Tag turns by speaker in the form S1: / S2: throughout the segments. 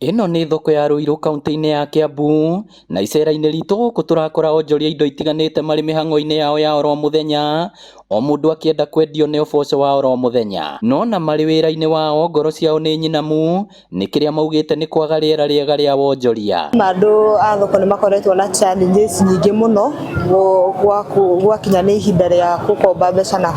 S1: Ino ni thoko ya Ruiru kaunti-ini ya Kiambu, na icera-ini ritu guku turakora onjoria indo itiganite mari mihango-ini yao ya oro muthenya, o mundu akienda kwendio ni uboco wa oro muthenya. No na mari wira-ini wao ngoro ciao ni nyinamu, ni kiria maugite ni kwaga riera riega ria wonjoria.
S2: Andu a thoko ni makoretwo na challenges nyingi muno gwakinya ni ihinda ria gukomba mbeca na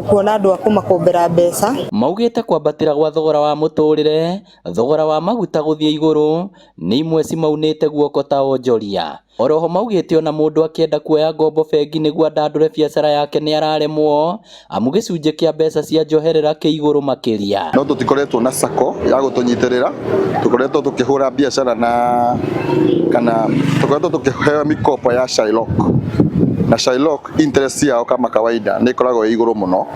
S2: kuona andu a kumakombera mbeca.
S1: Maugite kwambatira gwa thogora wa muturire, thogora wa maguta guthie iguru ni imwe cimaunite guoko ta onjoria. Oroho maugite ona mundu akienda kuoya ngombo bengi niguo andandure biacara yake ni araremwo amu gicunje kia mbeca cia njoherera ki iguru makiria.
S3: No tutikoretwo na sako ya gutunyitirira, tukoretwo tukihura biacara kana tukoretwo tukiheo mikopo ya Shylock, na Shylock interest yao kama kawaida ni koragwo iguru muno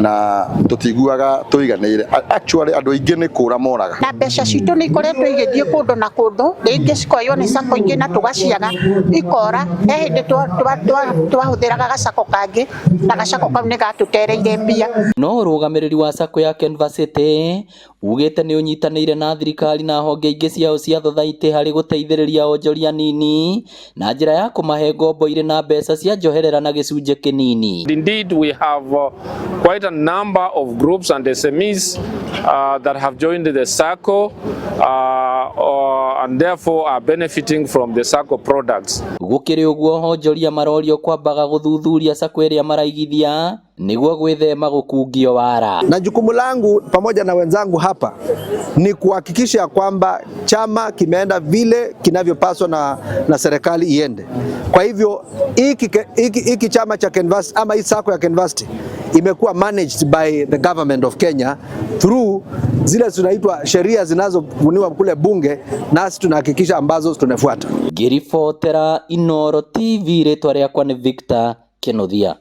S3: na tutiguaga tuiganire. Actually andu aingi ni kura moraga
S4: na mbeca citu ni ikoretwo igithie kundu na kundu, ringi cikoywo ni sako ingi na tugaciaga ikora. He hindi twahuthiraga gacako kangi na gacako kau ni gatutereire mbia.
S1: No urugamiriri wa sako ya Canvas City ugite ni unyitanire na thirikari na honge ingi ciao cia thothaiti hari guteithiriria onjoria nini na njira ya kumahe ngombo iri na mbeca cia njoherera na gicunje kinini.
S5: Indeed, we have quite a number of groups and SMEs that have joined the SACCO and therefore are benefiting from the SACCO products.
S1: Gukiri uguo onjoria marorio kwambaga guthuthuria sako iria maraigithia niguo gwithema gukungio wara.
S6: Na jukumu langu pamoja na wenzangu hapa ni kuhakikisha kwamba chama kimeenda vile kinavyopaswa na serikali iende. Kwa hivyo hiki chama cha Canvas ama hii sako ya Canvas imekuwa managed by the government of Kenya through zile zinaitwa sheria zinazobuniwa kule bunge, nasi tunahakikisha ambazo tunafuata.
S1: Ngiribotera Inooro TV, ritwa riakwa ni Victor Kenothia.